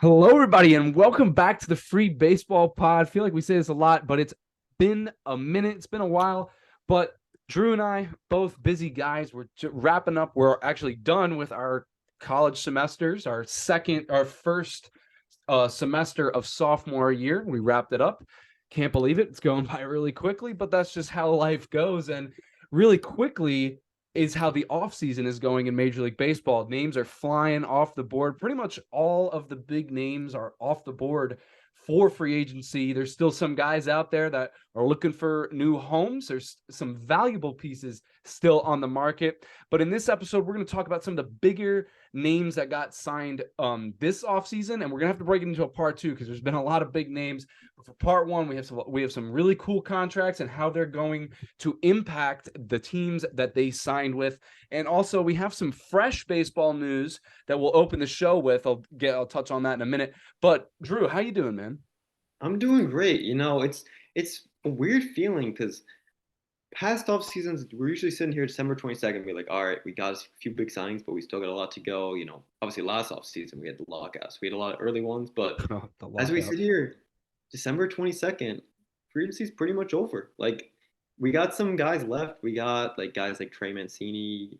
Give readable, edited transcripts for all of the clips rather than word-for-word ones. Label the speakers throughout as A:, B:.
A: Hello, everybody, and welcome back to the Free Baseball Pod. I feel like we say this a lot, but it's been a minute. It's been a while. But Drew and I, both busy guys, we're wrapping up. We're actually done with our college semesters, our first semester of sophomore year. We wrapped it up. Can't believe it. It's going by really quickly, but that's just how life goes. And really quickly is how the offseason is going in Major League Baseball. Names are flying off the board. Pretty much all of the big names are off the board for free agency. There's still some guys out there that are looking for new homes. There's some valuable pieces still on the market. But in this episode, we're going to talk about some of the bigger names that got signed this offseason, and we're going to have to break it into a part two because there's been a lot of big names. But for part one, we have some really cool contracts and how they're going to impact the teams that they signed with. And also we have some fresh baseball news that we'll open the show with. I'll touch on that in a minute. But Drew, how you doing, man?
B: I'm doing great. It's a weird feeling because past off seasons, we're usually sitting here December 22nd, be like, all right, we got a few big signings, but we still got a lot to go. Obviously last off season we had the lockouts. We had a lot of early ones, but
A: The
B: as we
A: lockout.
B: sit here, December 22nd, free agency's pretty much over. Like we got some guys left. We got like guys like Trey Mancini,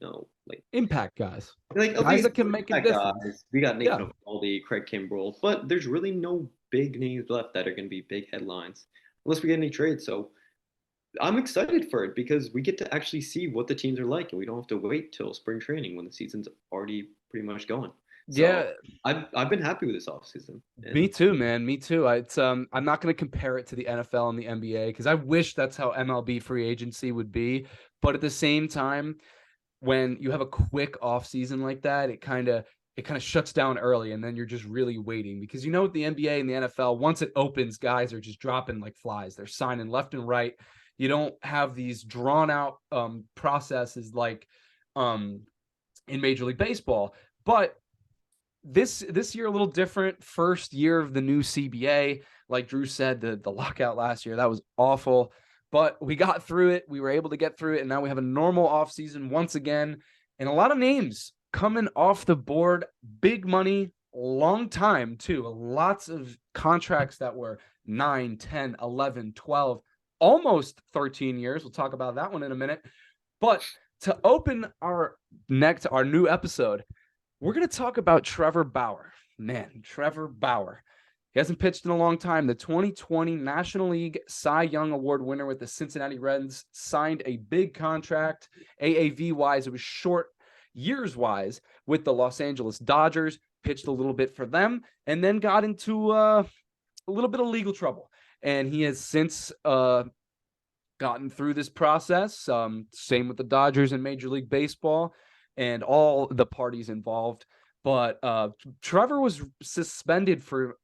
B: like
A: Impact guys.
B: okay,
A: Guys that
B: some
A: can make a
B: impact
A: difference.
B: guys. We got
A: Yeah.
B: Nathan Eovaldi, Craig Kimbrell, but there's really no big names left that are going to be big headlines unless we get any trades. So I'm excited for it because we get to actually see what the teams are like, and we don't have to wait till spring training when the season's already pretty much going. So
A: Yeah,
B: I've been happy with this offseason.
A: me
B: And
A: too, man. Me too. I'm not going to compare it to the NFL and the NBA because I wish that's how MLB free agency would be. But at the same time, when you have a quick off season like that, it kind of shuts down early, and then you're just really waiting because with the NBA and the NFL, once it opens, guys are just dropping like flies. They're signing left and right. You don't have these drawn out processes like um, in Major League Baseball, but this year a little different. First year of the new CBA, like Drew said, the lockout last year that was awful, but we got through it. We were able to get through it, and now we have a normal offseason once again, and a lot of names coming off the board, big money, long time too. Lots of contracts that were 9, 10, 11, 12, almost 13 years. We'll talk about that one in a minute. But to open our new episode, we're going to talk about Trevor Bauer. Man, Trevor Bauer. He hasn't pitched in a long time. The 2020 National League Cy Young Award winner with the Cincinnati Reds signed a big contract. AAV wise, it was short years wise with the Los Angeles Dodgers. Pitched a little bit for them and then got into a little bit of legal trouble. And he has since gotten through this process. Same with the Dodgers and Major League Baseball and all the parties involved. But Trevor was suspended for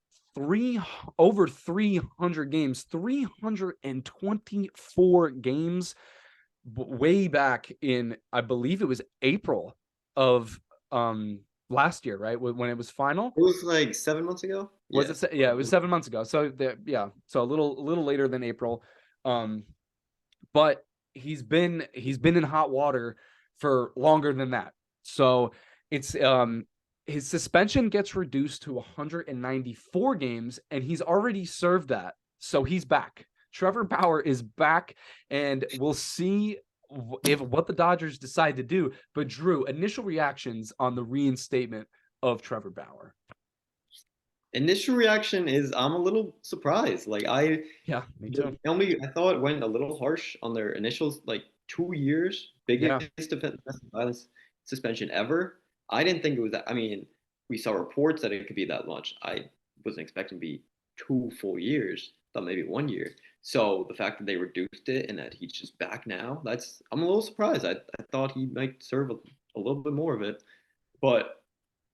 A: over 300 games, 324 games way back in, I believe it was April of last year, right? When it was final.
B: it was like 7 months ago.
A: Was
B: Yeah.
A: it? Yeah, it was 7 months ago. So so a little later than April. Um, but he's been in hot water for longer than that. So it's his suspension gets reduced to 194 games, and he's already served that. So he's back. Trevor Bauer is back, and we'll see if what the Dodgers decide to do. But Drew, initial reactions on the reinstatement of Trevor Bauer.
B: Initial reaction is I'm a little surprised.
A: Yeah, me too.
B: I thought it went a little harsh on their initials, like 2 years,
A: Yeah,
B: biggest domestic violence suspension ever. I didn't think it was that. I mean, we saw reports that it could be that much. I wasn't expecting to be 2 full years. Thought maybe 1 year. So the fact that they reduced it and that he's just back now, I'm a little surprised. I thought he might serve a little bit more of it, but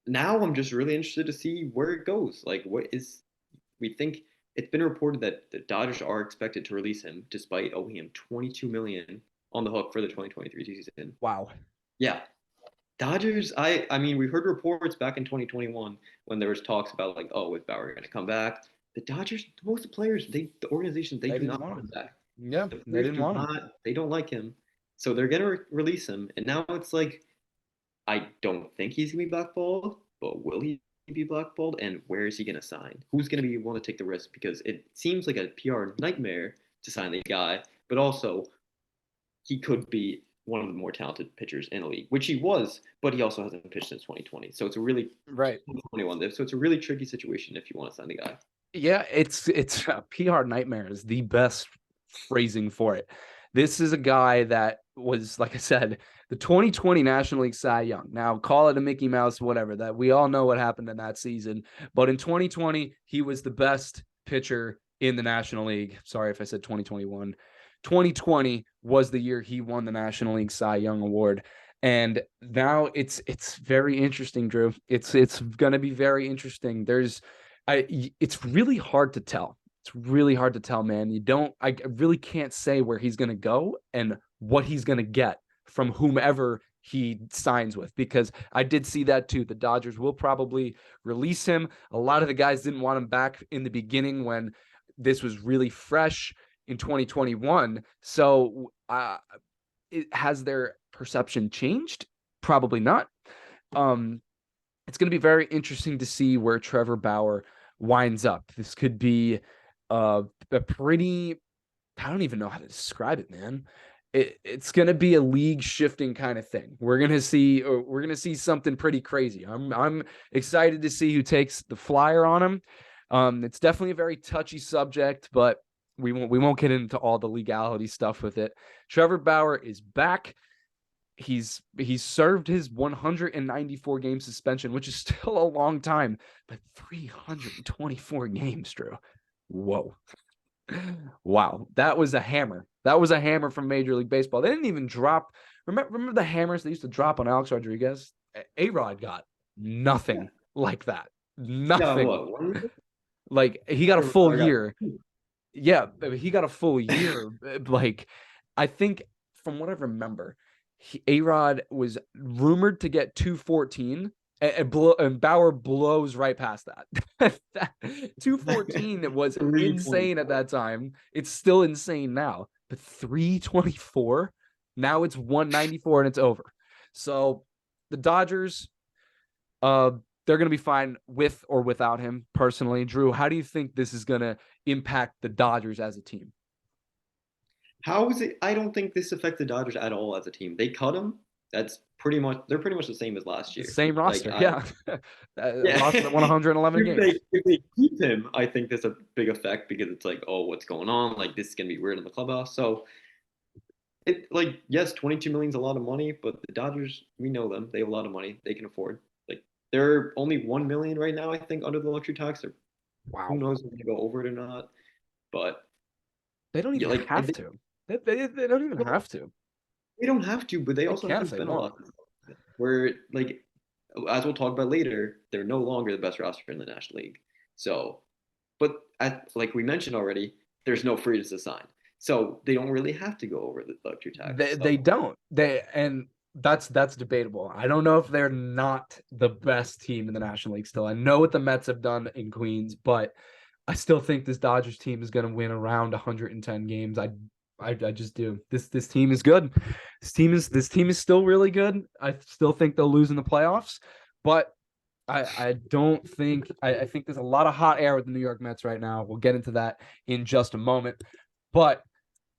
B: now I'm just really interested to see where it goes. Like, we think it's been reported that the Dodgers are expected to release him despite owing him 22 million on the hook for the 2023 season.
A: wow.
B: Yeah, Dodgers. I mean, we heard reports back in 2021 when there was talks about like, oh, is Bauer going to come back? The Dodgers, most of the players, the organizations, they
A: They
B: do
A: didn't
B: not
A: want
B: want him
A: him.
B: back.
A: Yeah,
B: The
A: they
B: players
A: didn't
B: do
A: want him.
B: not. They don't like him, so they're going to release him. And now it's like I don't think he's gonna be blackballed, but will he be blackballed, and where is he going to sign? Who's going to be willing to take the risk? Because it seems like a PR nightmare to sign the guy, but also he could be one of the more talented pitchers in the league, which he was, but he also hasn't pitched since 2020. So it's a really
A: Right.
B: 2021. So it's a really tricky situation if you want to sign the guy.
A: Yeah, it's a PR nightmare is the best phrasing for it. This is a guy that was, like I said, the 2020 National League Cy Young. Now, call it a Mickey Mouse, whatever. That we all know what happened in that season. But in 2020, he was the best pitcher in the National League. Sorry if I said 2021. 2020 was the year he won the National League Cy Young Award. And now it's very interesting, Drew. It's going to be very interesting. It's really hard to tell. It's really hard to tell, man. I really can't say where he's going to go and what he's going to get from whomever he signs with, because I did see that too. The Dodgers will probably release him. A lot of the guys didn't want him back in the beginning when this was really fresh in 2021. So has their perception changed? Probably not. It's going to be very interesting to see where Trevor Bauer winds up. This could be a pretty, I don't even know how to describe it, man. It's going to be a league shifting kind of thing. We're going to see something pretty crazy. I'm excited to see who takes the flyer on him. It's definitely a very touchy subject, but we won't get into all the legality stuff with it. Trevor Bauer is back. He's served his 194 game suspension, which is still a long time, but 324 games, Drew. Whoa. Wow. That was a hammer. That was a hammer from Major League Baseball. They didn't even drop. Remember the hammers they used to drop on Alex Rodriguez? A-Rod got nothing like that. Nothing.
B: Yeah, what?
A: Like he got a full year. Yeah, he got a full year. Like, I think from what I remember, A-Rod was rumored to get 214, and Bauer blows right past that. 214 was insane at that time. It's still insane now. But 324, now it's 194 and it's over. So the Dodgers, they're going to be fine with or without him personally. Drew, how do you think this is going to impact the Dodgers as a team?
B: How is it? I don't think this affects the Dodgers at all as a team. They cut him. They're pretty much the same as last year.
A: Same roster, yeah.
B: Yeah.
A: Roster that won 111 games.
B: If they keep him, I think there's a big effect because it's like, oh, what's going on? Like this is gonna be weird in the clubhouse. So yes, 22 million is a lot of money, but the Dodgers, we know them. They have a lot of money. They can afford. Like they're only 1 million right now, I think, under the luxury tax.
A: Wow.
B: Who knows if they go over it or not? But
A: they don't even have to. They don't even have to.
B: They don't have to, but they also have to spend a lot. Where, as we'll talk about later, they're no longer the best roster in the National League. So, but like we mentioned already, there's no freedoms to sign. So they don't really have to go over the luxury tax.
A: They don't. And that's debatable. I don't know if they're not the best team in the National League still. I know what the Mets have done in Queens, but I still think this Dodgers team is going to win around 110 games. I just do. This team is good. This team is still really good. I still think they'll lose in the playoffs, but I don't think I think there's a lot of hot air with the New York Mets right now. We'll get into that in just a moment. But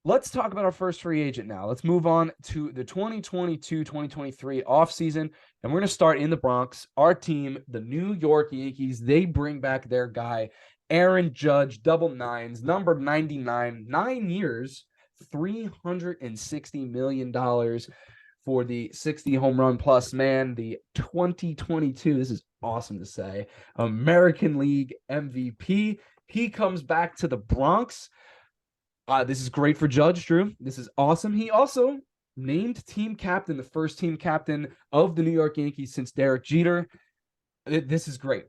A: let's talk about our first free agent now. Let's move on to the 2022-2023 offseason, and we're going to start in the Bronx. Our team, the New York Yankees, they bring back their guy, Aaron Judge, double nines, number 99, 9 years, $360 million for the 60 home run plus man, the 2022, this is awesome to say, American League MVP. He comes back to the Bronx. This is great for Judge, Drew. This is awesome. He also named team captain, the first team captain of the New York Yankees since Derek Jeter. This is great.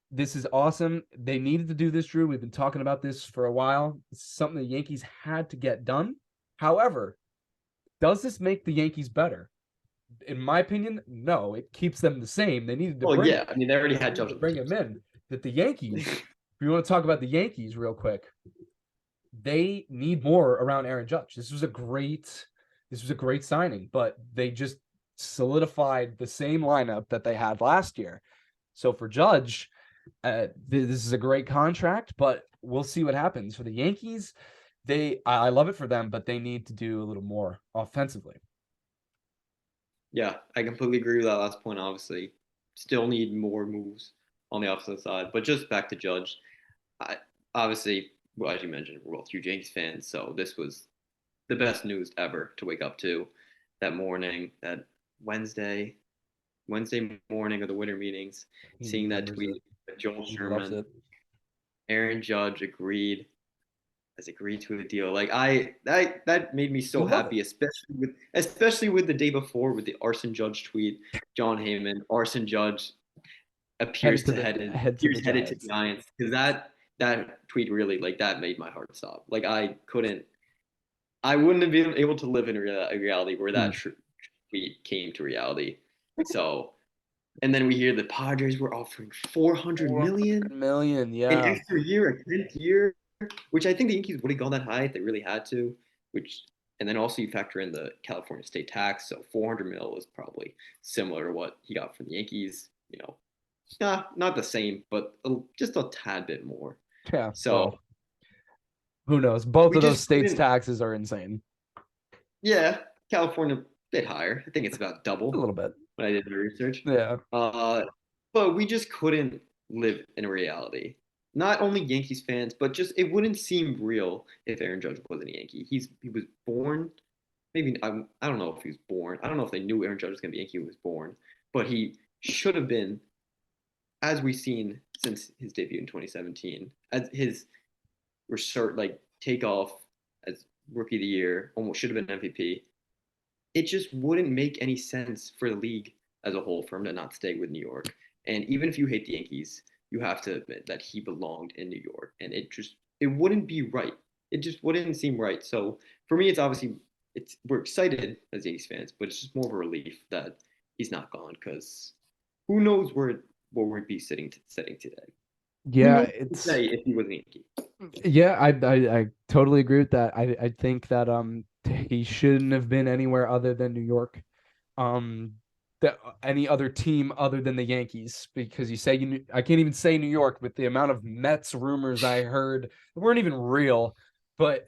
A: This is awesome. They needed to do this, Drew. We've been talking about this for a while. It's something the Yankees had to get done. However, does this make the Yankees better? In my opinion, no. It keeps them the same. They needed to
B: they already had Judge.
A: Bring him in. That the Yankees, if you want to talk about the Yankees real quick, they need more around Aaron Judge. This was a great signing, but they just solidified the same lineup that they had last year. So for Judge, this is a great contract, but we'll see what happens. For the Yankees, I love it for them, but they need to do a little more offensively.
B: Yeah, I completely agree with that last point. Obviously, still need more moves on the offensive side. But just back to Judge, I obviously, well, as you mentioned, we're both huge Yankees fans, so this was the best news ever to wake up to that morning, that Wednesday, Wednesday morning of the winter meetings,
A: He
B: seeing that
A: remembers it.
B: tweet that Joel
A: He loves
B: Sherman,
A: it.
B: Aaron Judge has agreed to a deal. Like that made me so
A: You love it.
B: happy, especially with the day before with the Arson Judge tweet. John Heyman, Arson Judge appears to
A: Head to the
B: headed to
A: Giants.
B: Giants, because that tweet really, like, that made my heart stop. Like I wouldn't have been able to live in a reality where
A: Hmm.
B: that tweet came to reality. So, and then we hear the Padres were offering 400
A: 400
B: million
A: million,
B: an
A: yeah.
B: extra year, a 10th year, which I think the Yankees would have gone that high if they really had to. Which, and then also you factor in the California state tax, so 400 mil is probably similar to what he got from the Yankees. Not the same, but just a tad bit more.
A: Yeah,
B: So
A: well, who knows? Both
B: we
A: of those
B: just
A: states'
B: couldn't.
A: taxes are insane.
B: Yeah, California a bit higher. I think it's about
A: A
B: double
A: little bit.
B: when I did the research.
A: Yeah.
B: Uh, but we just couldn't live in reality. Not only Yankees fans, but just it wouldn't seem real if Aaron Judge wasn't a Yankee. He was born. Maybe I don't know if he was born. I don't know if they knew Aaron Judge was going to be Yankee when he was born, but he should have been, as we've seen since his debut in 2017, as his takeoff as rookie of the year, almost should have been MVP. It just wouldn't make any sense for the league as a whole for him to not stay with New York. And even if you hate the Yankees, you have to admit that he belonged in New York, and it wouldn't be right. It just wouldn't seem right. So for me, it's obviously we're excited as Yankees fans, but it's just more of a relief that he's not gone, because who knows where we'd be sitting today. Who
A: Yeah,
B: knows what to
A: it's
B: say if he was a Yankee?
A: yeah, I totally agree with that. I think that he shouldn't have been anywhere other than New York. Um that any other team other than the Yankees, because I can't even say New York with the amount of Mets rumors I heard that weren't even real, but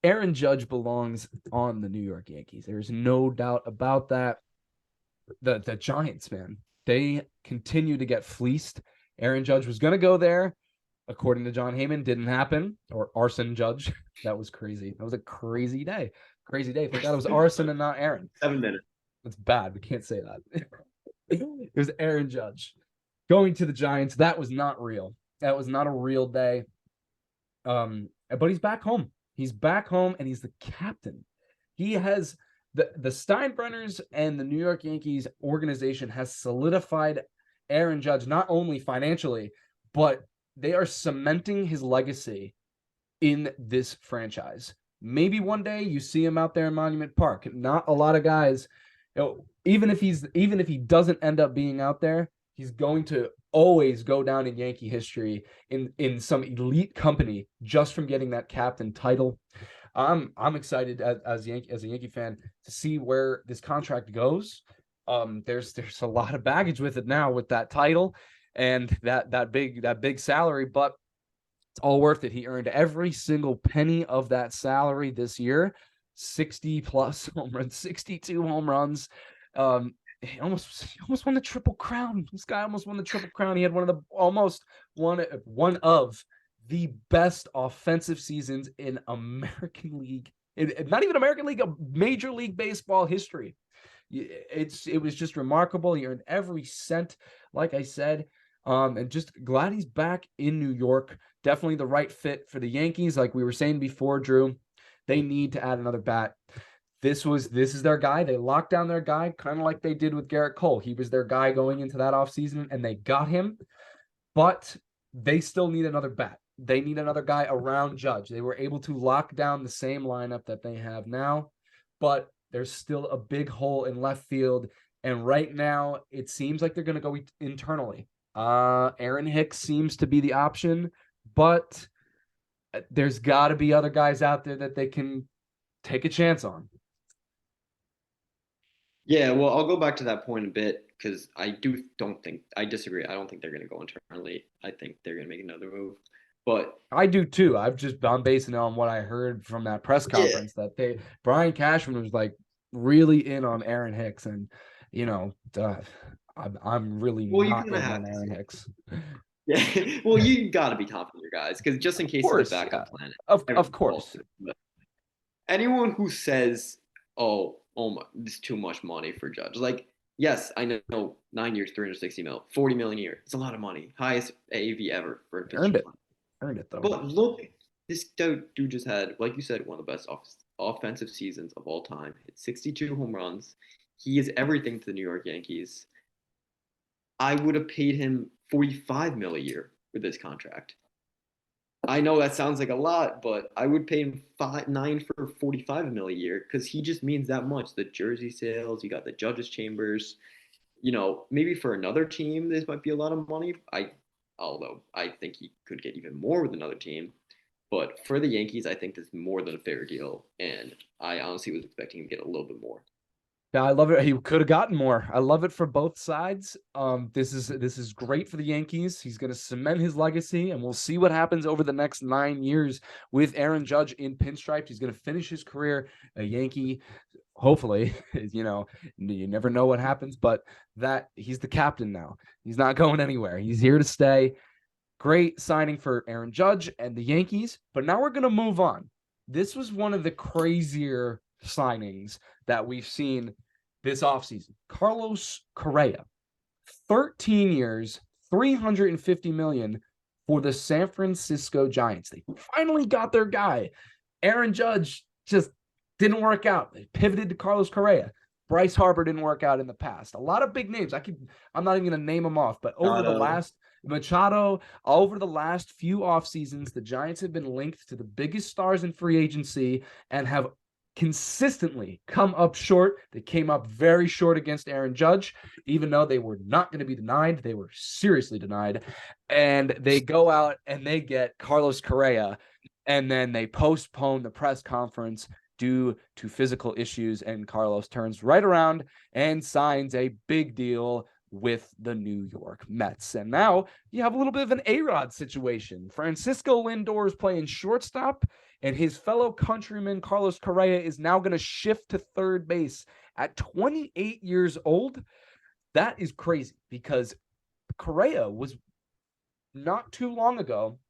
A: Aaron Judge belongs on the New York Yankees. There's no doubt about that. The Giants, man, they continue to get fleeced. Aaron Judge was going to go there, according to John Heyman. Didn't happen. Or Arson Judge. That was crazy. That was a crazy day. Crazy day. Thank God it was Arson and not Aaron.
B: 7 minutes.
A: That's bad. We can't say that. It was Aaron Judge going to the Giants. That was not real. That was not a real day. But he's back home. He's back home, and he's the captain. He has the Steinbrenners and the New York Yankees organization has solidified Aaron Judge not only financially, but they are cementing his legacy in this franchise. Maybe one day you see him out there in Monument Park. Not a lot of guys, even if he doesn't end up being out there, he's going to always go down in Yankee history in some elite company just from getting that captain title. I'm excited as a Yankee fan to see where this contract goes. There's a lot of baggage with it now with that title and that big salary, but it's all worth it. He earned every single penny of that salary this year. 60 plus home runs, 62 home runs. He almost won the Triple Crown. This guy almost won the Triple Crown. He had one of the best offensive seasons in American League, not even American League, a Major League Baseball history. It was just remarkable. He earned every cent, like I said, and just glad he's back in New York. Definitely the right fit for the Yankees, like we were saying before, Drew. They need to add another bat. This is their guy. They locked down their guy, kind of like they did with Garrett Cole. He was their guy going into that offseason, and they got him. But they still need another bat. They need another guy around Judge. They were able to lock down the same lineup that they have now, but there's still a big hole in left field. And right now, it seems like they're going to go internally. Aaron Hicks seems to be the option, but there's got to be other guys out there that they can take a chance on.
B: Yeah, well, I'll go back to that point a bit, because I disagree. I don't think they're going to go internally. I think they're going to make another move. But
A: I do too. I'm basing it on what I heard from that press
B: yeah,
A: conference that Brian Cashman was like really in on Aaron Hicks, and I'm really
B: well, you
A: not
B: kind of
A: in
B: have
A: on
B: to
A: Aaron
B: see.
A: Hicks.
B: Yeah, well, you got to be confident in your guys because just in
A: Of
B: case he's a
A: course, yeah.
B: backup plan,
A: Of
B: everything falls
A: course.
B: through. But anyone who says, oh my, this is too much money for Judge," like, yes, I know 9 years, 360 mil, 40 million a year. It's a lot of money, highest AAV ever for a
A: Earned
B: position.
A: it. Earned it though.
B: But look, this dude just had, like you said, one of the best offensive seasons of all time. Hit 62 home runs. He is everything to the New York Yankees. I would have paid him 45 mil a year for this contract. I know that sounds like a lot, but I would pay him 9 for 45 mil a year because he just means that much. The jersey sales, you got the judges' chambers. Maybe for another team, this might be a lot of money. Although I think he could get even more with another team. But for the Yankees, I think this is more than a fair deal, and I honestly was expecting him to get a little bit more.
A: Yeah, I love it. He could have gotten more. I love it for both sides. This is great for the Yankees. He's going to cement his legacy, and we'll see what happens over the next 9 years with Aaron Judge in pinstripes. He's going to finish his career a Yankee. Hopefully, you never know what happens, but that he's the captain now. He's not going anywhere. He's here to stay. Great signing for Aaron Judge and the Yankees. But now we're going to move on. This was one of the crazier signings that we've seen this offseason. Carlos Correa, 13 years, 350 million for the San Francisco Giants. They finally got their guy. Aaron Judge just didn't work out. They pivoted to Carlos Correa. Bryce Harper didn't work out in the past. A lot of big names. I'm not even going to name them off, but over the last few off seasons, the Giants have been linked to the biggest stars in free agency and have consistently come up short. They came up very short against Aaron Judge, even though they were not going to be denied. They were seriously denied. And they go out and they get Carlos Correa, and then they postpone the press conference due to physical issues, and Carlos turns right around and signs a big deal with the New York Mets. And now you have a little bit of an A-Rod situation. Francisco Lindor is playing shortstop, and his fellow countryman Carlos Correa is now going to shift to third base at 28 years old. That is crazy because Correa was not too long ago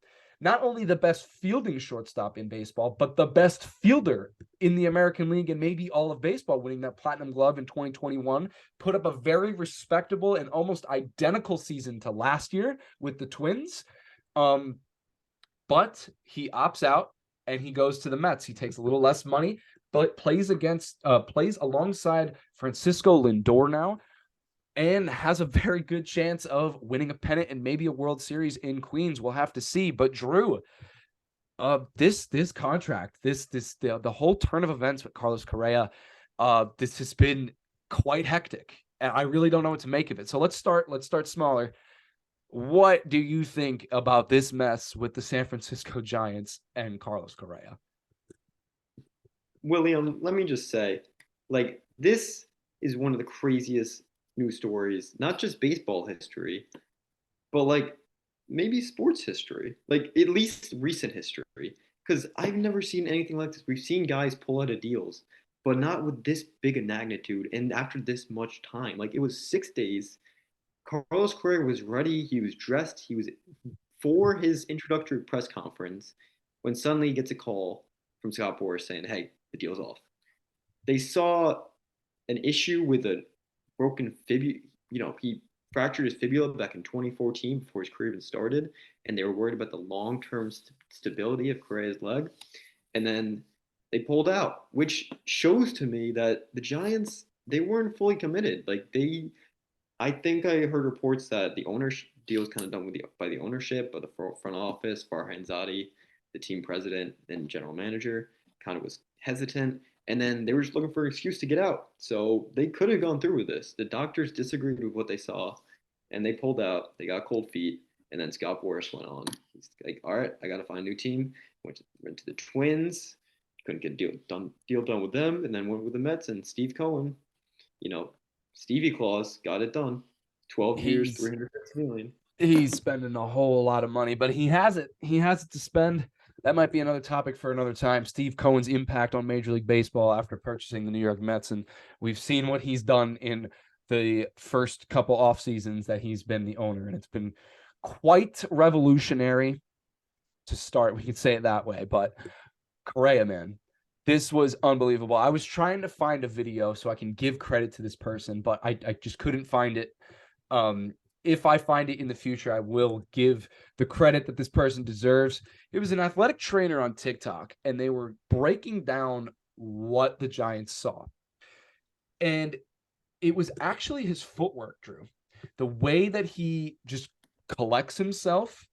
A: not only the best fielding shortstop in baseball, but the best fielder in the American League and maybe all of baseball, winning that Platinum Glove in 2021, put up a very respectable and almost identical season to last year with the Twins. But he opts out and he goes to the Mets. He takes a little less money, but plays alongside Francisco Lindor now, and has a very good chance of winning a pennant and maybe a World Series in Queens. We'll have to see. But Drew, this contract, the whole turn of events with Carlos Correa, this has been quite hectic, and I really don't know what to make of it. So let's start smaller. What do you think about this mess with the San Francisco Giants and Carlos Correa?
B: William, let me just say, like, this is one of the craziest news stories, not just baseball history, but like maybe sports history, like at least recent history. Because I've never seen anything like this. We've seen guys pull out of deals, but not with this big a magnitude and after this much time. Like, it was 6 days. Carlos Correa was ready. He was dressed. He was for his introductory press conference when suddenly he gets a call from Scott Boras saying, "Hey, the deal's off." They saw an issue with a broken fibula. He fractured his fibula back in 2014 before his career even started, and they were worried about the long-term stability of Correa's leg. And then they pulled out, which shows to me that the Giants, they weren't fully committed. I think I heard reports that the ownership deal was kind of done by the ownership, but the front office, Farhan Zadi, the team president and general manager, kind of was hesitant. And then they were just looking for an excuse to get out. So they could have gone through with this. The doctors disagreed with what they saw, and they pulled out. They got cold feet. And then Scott Boras went on. He's like, "All right, I got to find a new team." Went to the Twins. Couldn't get a deal done with them. And then went with the Mets and Steve Cohen. You know, Stevie Claus got it done. 12 years,
A: He's
B: 350 million.
A: he's spending a whole lot of money, but he has it. He has it to spend. That might be another topic for another time. Steve Cohen's impact on Major League Baseball after purchasing the New York Mets, and we've seen what he's done in the first couple off seasons that he's been the owner, and it's been quite revolutionary to start. We could say it that way, but Correa, man, this was unbelievable. I was trying to find a video so I can give credit to this person, but I just couldn't find it. If I find it in the future, I will give the credit that this person deserves. It was an athletic trainer on TikTok, and they were breaking down what the Giants saw. And it was actually his footwork, Drew. The way that he just collects himself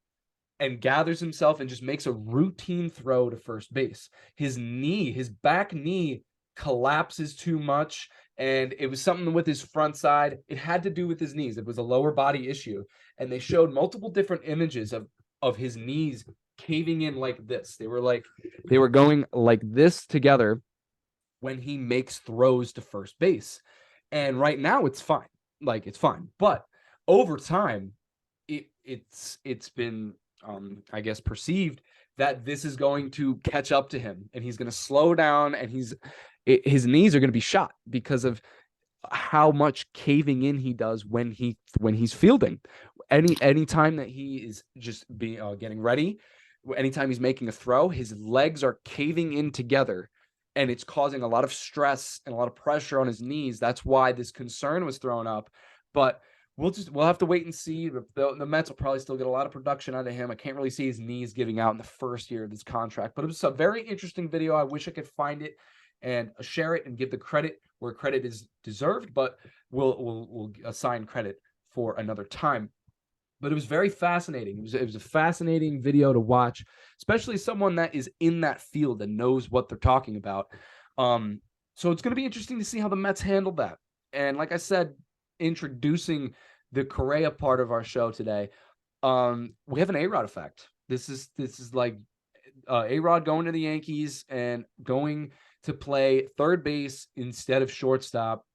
A: and gathers himself and just makes a routine throw to first base. His knee, his back knee collapses too much. And it was something with his front side. It had to do with his knees. It was a lower body issue. And they showed multiple different images of his knees caving in like this. They were going like this together when he makes throws to first base. And right now it's fine. Like it's fine. But over time, it's been I guess perceived that this is going to catch up to him and he's going to slow down and his knees are going to be shot because of how much caving in he does when he's fielding. Any time that he is just getting ready, anytime he's making a throw, his legs are caving in together and it's causing a lot of stress and a lot of pressure on his knees. That's why this concern was thrown up. But we'll have to wait and see. The Mets will probably still get a lot of production out of him. I can't really see his knees giving out in the first year of this contract, but it was a very interesting video. I wish I could find it and share it and give the credit where credit is deserved, but we'll assign credit for another time. But it was very fascinating. It was a fascinating video to watch, especially someone that is in that field and knows what they're talking about. So it's going to be interesting to see how the Mets handle that. And like I said, introducing the Correa part of our show today, we have an A-Rod effect. This is like A-Rod going to the Yankees and going to play third base instead of shortstop.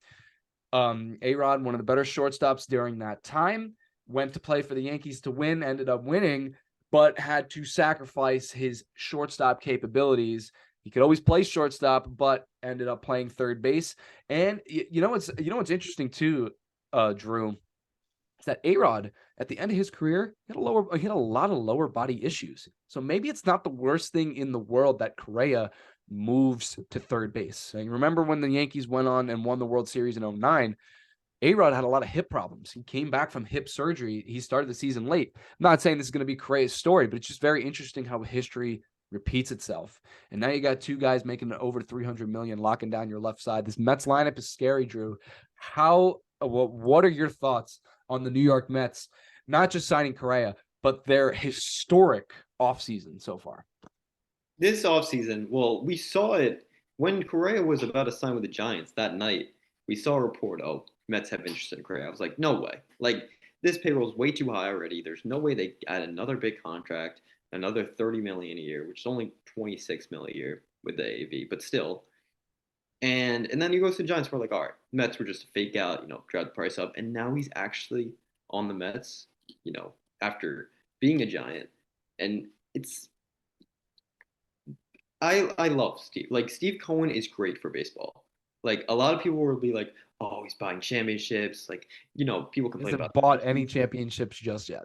A: A-Rod, one of the better shortstops during that time, went to play for the Yankees to win, ended up winning, but had to sacrifice his shortstop capabilities. He could always play shortstop, but ended up playing third base. And you know what's interesting too, Drew, is that A-Rod at the end of his career he had a lot of lower body issues. So maybe it's not the worst thing in the world that Correa moves to third base. And remember when the Yankees went on and won the World Series in 2009, A-Rod had a lot of hip problems. He came back from hip surgery. He started the season late. I'm not saying this is going to be Correa's story, but it's just very interesting how history repeats itself. And now you got two guys making over 300 million, locking down your left side. This Mets lineup is scary, Drew. What are your thoughts on the New York Mets, not just signing Correa, but their historic offseason so far?
B: This offseason, well, we saw it when Correa was about to sign with the Giants that night. We saw a report, oh, Mets have interest in Correa. I was like, no way. Like, this payroll is way too high already. There's no way they add another big contract, another 30 million a year, which is only 26 million a year with the AAV, but still. And then he goes to the Giants. We're like, all right, Mets were just a fake out, drive the price up. And now he's actually on the Mets, after being a Giant. And I love Steve. Like, Steve Cohen is great for baseball. Like, a lot of people will be like, oh, he's buying championships. Like, people
A: He
B: complain
A: hasn't
B: about
A: bought any championships just yet.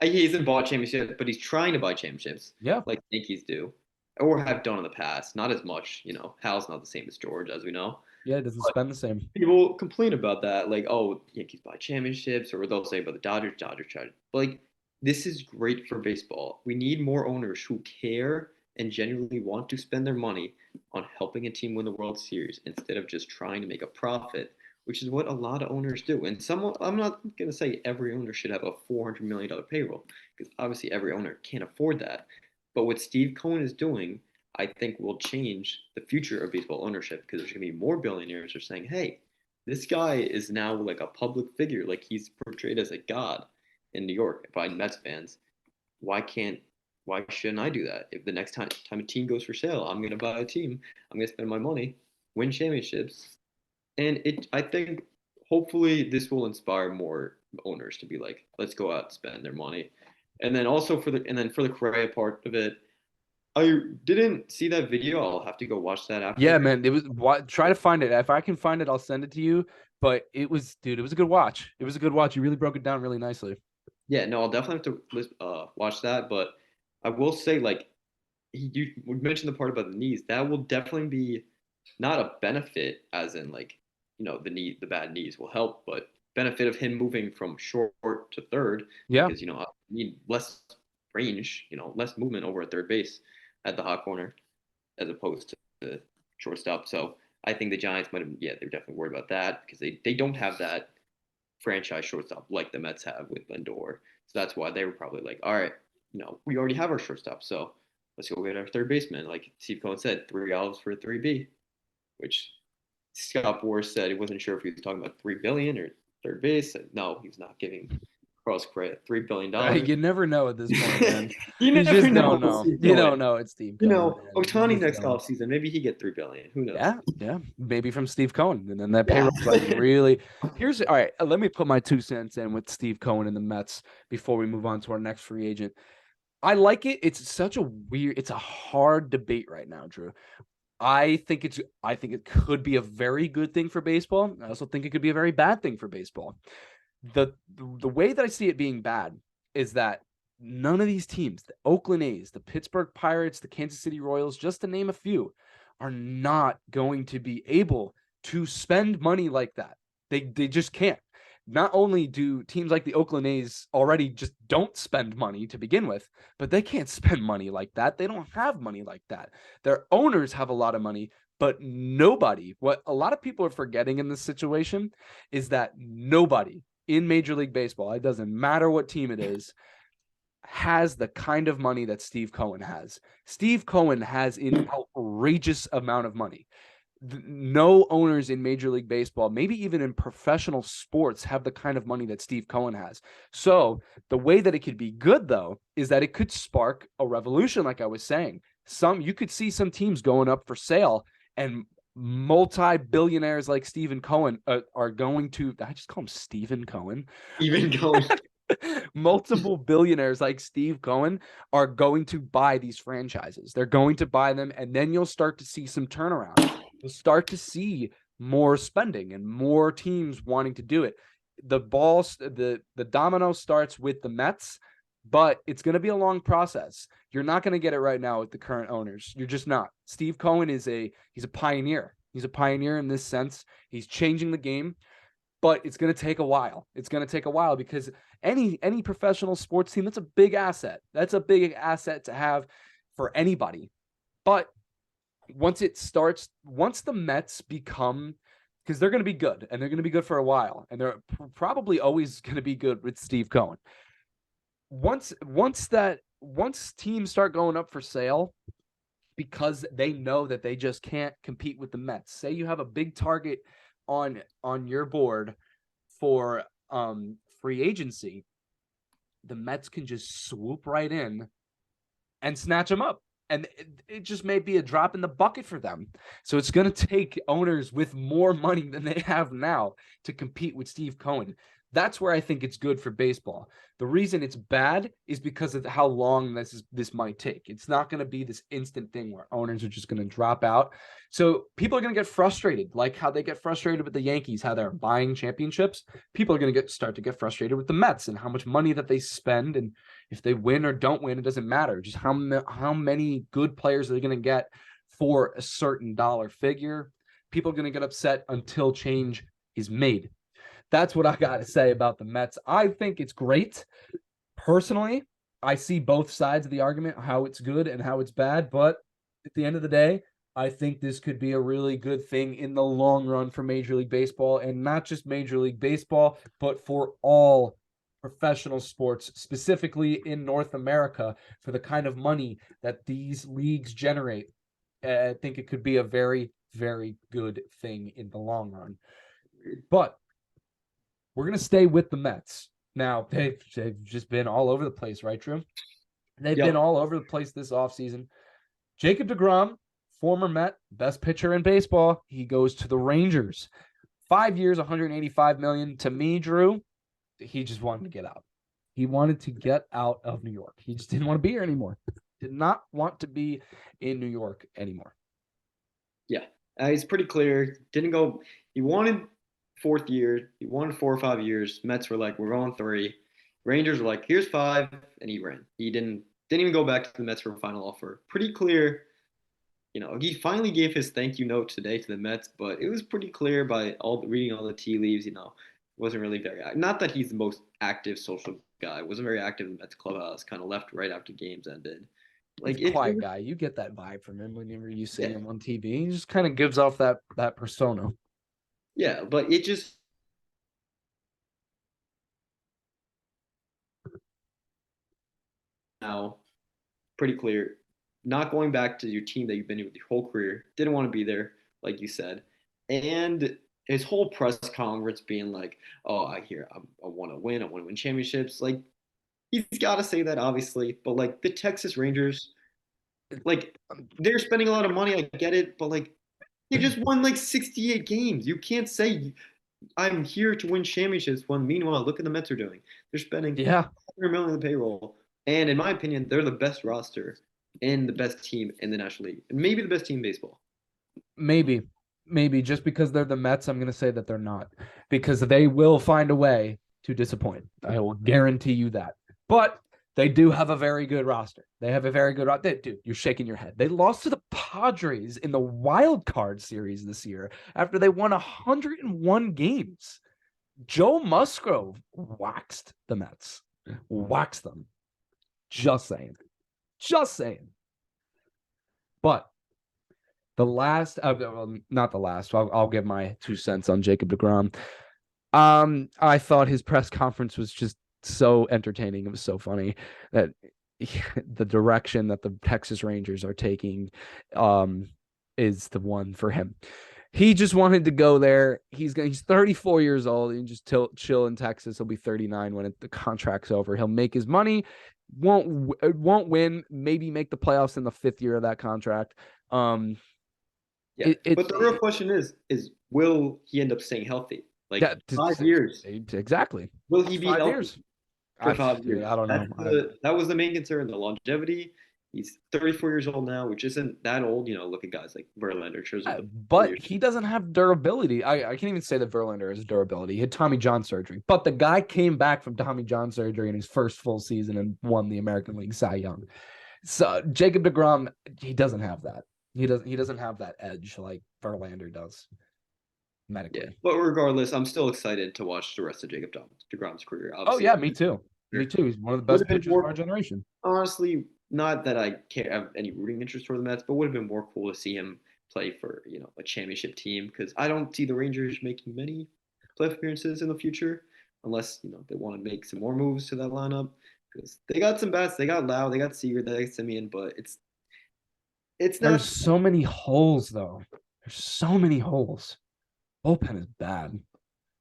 B: He hasn't bought championships, but he's trying to buy championships,
A: Yeah.
B: like the Yankees do, or have done in the past. Not as much, Hal's not the same as George, as we know.
A: Yeah, it doesn't
B: But
A: spend the same.
B: people complain about that, like, oh, Yankees buy championships, or they'll say about the Dodgers try to. But, like, this is great for baseball. We need more owners who care and genuinely want to spend their money on helping a team win the World Series instead of just trying to make a profit, which is what a lot of owners do. And I'm not going to say every owner should have a $400 million payroll, because obviously every owner can't afford that. But what Steve Cohen is doing, I think, will change the future of baseball ownership, because there's going to be more billionaires who are saying, hey, this guy is now like a public figure, like he's portrayed as a god in New York by Mets fans. Why shouldn't I do that? If the next time a team goes for sale, I'm going to buy a team. I'm going to spend my money, win championships. And I think hopefully this will inspire more owners to be like, let's go out and spend their money. And then also for the Correa part of it, I didn't see that video. I'll have to go watch that
A: Yeah,
B: after.
A: man. It was try to find it. If I can find it, I'll send it to you. But it was, dude, it was a good watch. It was a good watch. You really broke it down really nicely.
B: Yeah, no, I'll definitely have to watch that. But I will say, like, you mentioned the part about the knees. That will definitely be not a benefit, as in like, the bad knees will help, but benefit of him moving from short to third
A: Yeah.
B: because I need less range, less movement over at third base at the hot corner as opposed to the shortstop. So I think the Giants might have, yeah, they're definitely worried about that because they don't have that franchise shortstop like the Mets have with Lindor. So that's why they were probably like, all right, we already have our shortstop, so let's go get our third baseman. Like Steve Cohen said, 3 Ls for a 3B, which Scott Boras said he wasn't sure if he was talking about 3 billion or third base. No, he's not giving Carlos Correa $3 billion.
A: You never know at this point, man.
B: You
A: You
B: never
A: just
B: know
A: don't
B: with
A: know.
B: Steve
A: You don't
B: Cohen.
A: know. It's Steve Cohen, man. You
B: Ohtani
A: just
B: next
A: don't.
B: offseason, maybe he get 3 billion. Who knows?
A: Yeah, yeah. Maybe from Steve Cohen. And then that
B: Yeah.
A: payroll's like really here's all right. Let me put my 2 cents in with Steve Cohen and the Mets before we move on to our next free agent. I like it. It's a hard debate right now, Drew. I think it could be a very good thing for baseball. I also think it could be a very bad thing for baseball. The way that I see it being bad is that none of these teams, the Oakland A's, the Pittsburgh Pirates, the Kansas City Royals, just to name a few, are not going to be able to spend money like that. They just can't. Not only do teams like the Oakland A's already just don't spend money to begin with, but they can't spend money like that. They don't have money like that. Their owners have a lot of money, but nobody, what a lot of people are forgetting in this situation is that nobody in Major League Baseball, it doesn't matter what team it is, has the kind of money that Steve Cohen has. Steve Cohen has an outrageous amount of money. No owners in Major League Baseball, maybe even in professional sports, have the kind of money that Steve Cohen has. So the way that it could be good, though, is that it could spark a revolution, like I was saying. You could see some teams going up for sale, and multi-billionaires like Stephen Cohen are going to. I just call him Stephen Cohen.
B: Even going.
A: Multiple billionaires like Steve Cohen are going to buy these franchises. They're going to buy them, and then you'll start to see some turnaround. You'll start to see more spending and more teams wanting to do it. The domino starts with the Mets, but it's going to be a long process. You're not going to get it right now with the current owners. You're just not. Steve Cohen he's a pioneer. He's a pioneer in this sense. He's changing the game, but it's going to take a while. It's going to take a while because any professional sports team, that's a big asset. That's a big asset to have for anybody. But once the Mets become, because they're going to be good and they're going to be good for a while, and they're probably always going to be good with Steve Cohen. Once teams start going up for sale because they know that they just can't compete with the Mets. Say you have a big target on your board for free agency, the Mets can just swoop right in and snatch them up. And it just may be a drop in the bucket for them. So it's going to take owners with more money than they have now to compete with Steve Cohen. That's where I think it's good for baseball. The reason it's bad is because of how long this might take. It's not going to be this instant thing where owners are just going to drop out. So people are going to get frustrated, like how they get frustrated with the Yankees, how they're buying championships. People are going to start to get frustrated with the Mets and how much money that they spend, and if they win or don't win, it doesn't matter. Just how many good players are they going to get for a certain dollar figure. People are going to get upset until change is made. That's what I got to say about the Mets. I think it's great. Personally, I see both sides of the argument, how it's good and how it's bad. But at the end of the day, I think this could be a really good thing in the long run for Major League Baseball, and not just Major League Baseball, but for all professional sports, specifically in North America, for the kind of money that these leagues generate. I think it could be a very, very good thing in the long run. But we're going to stay with the Mets. Now, they've just been all over the place, right, Drew? They've been all over the place this offseason. Jacob deGrom, former Met, best pitcher in baseball, he goes to the Rangers. 5 years, $185 million. To me, Drew, he just wanted to get out. He wanted to get out of New York. He just didn't want to be here anymore. Did not want to be in New York anymore.
B: Yeah, it's pretty clear. Didn't go. He wanted 4th year. He wanted 4 or 5 years. Mets were like, we're going 3. Rangers were like, here's 5, and he ran. He didn't even go back to the Mets for a final offer. Pretty clear. He finally gave his thank you note today to the Mets, but it was pretty clear by reading all the tea leaves. Wasn't really very. Not that he's the most active social guy. Wasn't very active in the Mets clubhouse. Kind of left right after games ended.
A: Like, he's a quiet guy. You get that vibe from him whenever you see him on TV. He just kind of gives off that persona.
B: Yeah, but it just now pretty clear. Not going back to your team that you've been with your whole career. Didn't want to be there, like you said. And his whole press conference being like, "Oh, I want to win. I want to win championships." Like, he's got to say that, obviously. But like the Texas Rangers, like they're spending a lot of money. I get it, but like they just won like 68 games. You can't say I'm here to win championships when meanwhile, look at the Mets are doing. They're spending $100 million in the payroll, and in my opinion, they're the best roster and the best team in the National League, and maybe the best team in baseball.
A: Maybe just because they're the Mets, I'm going to say that they're not, because they will find a way to disappoint. I will guarantee you that. But they do have a very good roster. They have a very good roster. Dude, you're shaking your head. They lost to the Padres in the wild card series this year after they won 101 games. Joe Musgrove waxed the Mets. Waxed them. Just saying. But the last, not the last. I'll give my 2 cents on Jacob deGrom. I thought his press conference was just so entertaining. It was so funny that the direction that the Texas Rangers are taking is the one for him. He just wanted to go there. He's 34 years old and just chill in Texas. He'll be 39 when the contract's over. He'll make his money. Won't win. Maybe make the playoffs in the 5th year of that contract.
B: But the real question is will he end up staying healthy? Like 5 years.
A: Exactly.
B: Will he be
A: 5
B: healthy
A: years?
B: for 5 years?
A: I don't know.
B: That was the main concern, the longevity. He's 34 years old now, which isn't that old. Look at guys like Verlander.
A: But he doesn't have durability. I can't even say that Verlander has durability. He had Tommy John surgery. But the guy came back from Tommy John surgery in his first full season and won the American League Cy Young. So Jacob deGrom, he doesn't have that. He doesn't have that edge like Verlander does medically.
B: Yeah, but regardless, I'm still excited to watch the rest of Jacob deGrom's career.
A: Obviously. Oh, yeah, me too. Me too. He's one of the best pitchers of our generation.
B: Honestly, not that I can't have any rooting interest for the Mets, but would have been more cool to see him play for a championship team, because I don't see the Rangers making many playoff appearances in the future unless they want to make some more moves to that lineup, because they got some bats. They got Lau, they got Seager, they got Simeon, but it's not.
A: There's so many holes though. There's so many holes. Bullpen is bad.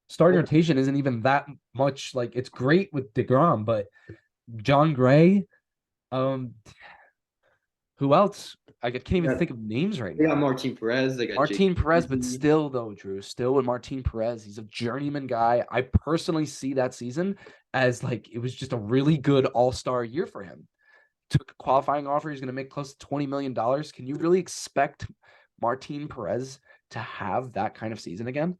A: Starting rotation isn't even that much. Like, it's great with deGrom, but John Gray, who else? I can't even think of names right now.
B: They got Martin Perez. They got
A: Martin Perez, but still, though, Drew, still with Martin Perez, he's a journeyman guy. I personally see that season as like it was just a really good all-star year for him. Took a qualifying offer. He's going to make close to $20 million. Can you really expect Martin Perez to have that kind of season again?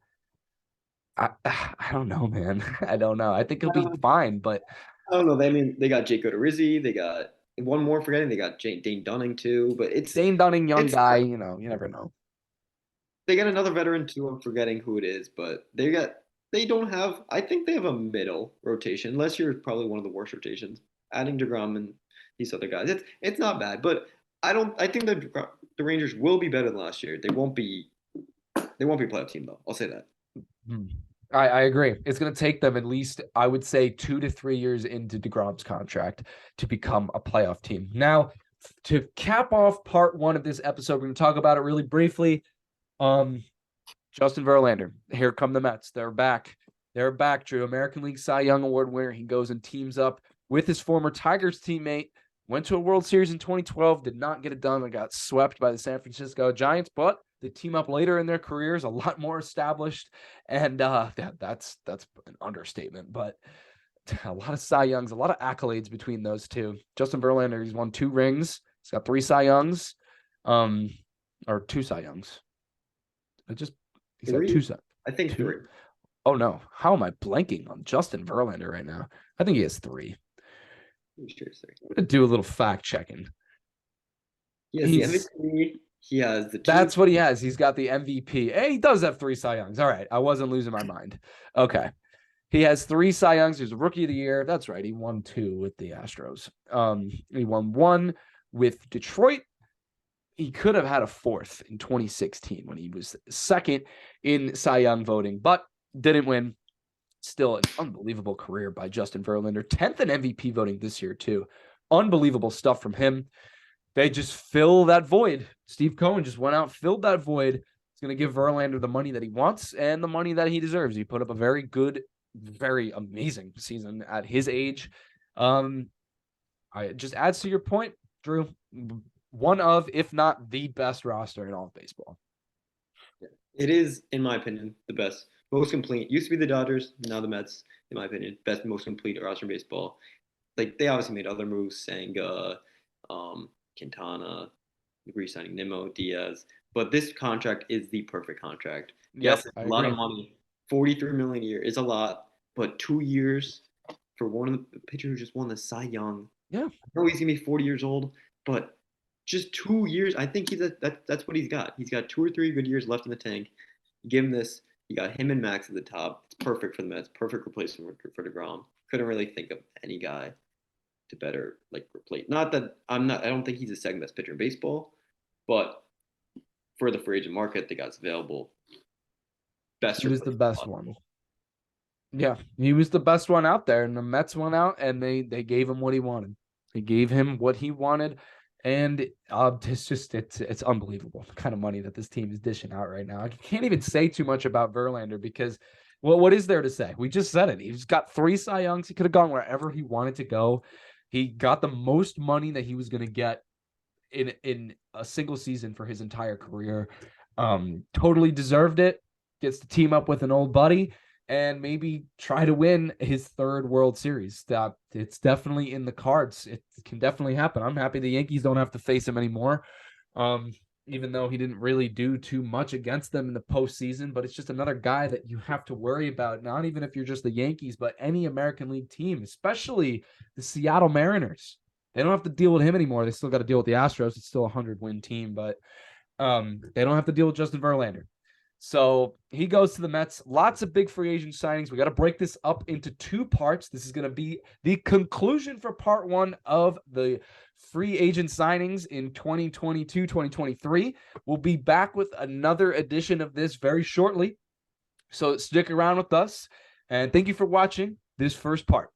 A: I don't know, man. I don't know. I think he'll be fine, but
B: I don't know. They got Jake Odorizzi. They got one more forgetting. They got Dane Dunning too, but it's
A: Dane Dunning, young guy. You never know.
B: They got another veteran too. I'm forgetting who it is, but they don't have. I think they have a middle rotation. Unless you're probably one of the worst rotations. Adding deGrom and these other guys, it's not bad, but I think that the Rangers will be better than last year. They won't be a playoff team though. I'll say that.
A: I agree. It's going to take them at least, I would say, 2 to 3 years into deGrom's contract to become a playoff team. Now, to cap off part 1 of this episode, we're going to talk about it really briefly. Justin Verlander, here come the Mets. They're back. They're back, Drew. American League Cy Young Award winner. He goes and teams up with his former Tigers teammate. Went to a World Series in 2012. Did not get it done. And got swept by the San Francisco Giants. But They team up later in their careers, a lot more established, and that's an understatement. But a lot of Cy Youngs, a lot of accolades between those two. Justin Verlander, he's won 2 rings. He's got 3 Cy Youngs, or 2 Cy Youngs. He's got 2 Cy.
B: I think 3.
A: Oh no, how am I blanking on Justin Verlander right now? I think he has 3.
B: I'm sure it's 3.
A: I'm gonna do a little fact checking.
B: He has the MVP. He has the.
A: That's what he has. He's got the MVP. Hey, he does have 3 Cy Youngs. All right, I wasn't losing my mind. Okay. He has 3 Cy Youngs. He's a rookie of the year. That's right. He won 2 with the Astros. He won 1 with Detroit. He could have had a 4th in 2016 when he was 2nd in Cy Young voting, but didn't win. Still an unbelievable career by Justin Verlander. 10th in MVP voting this year, too. Unbelievable stuff from him. They just fill that void. Steve Cohen just went out, filled that void. He's going to give Verlander the money that he wants and the money that he deserves. He put up a very good, very amazing season at his age. It just adds to your point, Drew. One of, if not the best roster in all of baseball.
B: It is, in my opinion, the best, most complete. Used to be the Dodgers, now the Mets, in my opinion, best, most complete roster in baseball. Like, they obviously made other moves, Saga, Quintana, re-signing Nimmo, Diaz, but this contract is the perfect contract. Yes, it's a lot of money. $43 million a year is a lot, but 2 years for one of the pitchers who just won the Cy Young.
A: Yeah,
B: I know he's gonna be 40 years old, but just 2 years. I think that's what he's got. He's got 2 or 3 good years left in the tank. You give him this. You got him and Max at the top. It's perfect for the Mets. Perfect replacement for deGrom. Couldn't really think of any guy to better replace. Not that I don't think he's the second best pitcher in baseball, but for the free agent market, the guys available.
A: He was the best one. Yeah, he was the best one out there, and the Mets went out and they gave him what he wanted. They gave him what he wanted. And it's unbelievable the kind of money that this team is dishing out right now. I can't even say too much about Verlander because, well, what is there to say? We just said it. He's got 3 Cy Youngs. He could have gone wherever he wanted to go. He got the most money that he was going to get in a single season for his entire career. Totally deserved it. Gets to team up with an old buddy and maybe try to win his 3rd World Series. It's definitely in the cards. It can definitely happen. I'm happy the Yankees don't have to face him anymore, even though he didn't really do too much against them in the postseason. But it's just another guy that you have to worry about, not even if you're just the Yankees, but any American League team, especially the Seattle Mariners. They don't have to deal with him anymore. They still got to deal with the Astros. It's still a 100-win team, but they don't have to deal with Justin Verlander. So he goes to the Mets. Lots of big free agent signings. We got to break this up into 2 parts. This is going to be the conclusion for part 1 of the free agent signings in 2022-2023. We'll be back with another edition of this very shortly. So stick around with us. And thank you for watching this first part.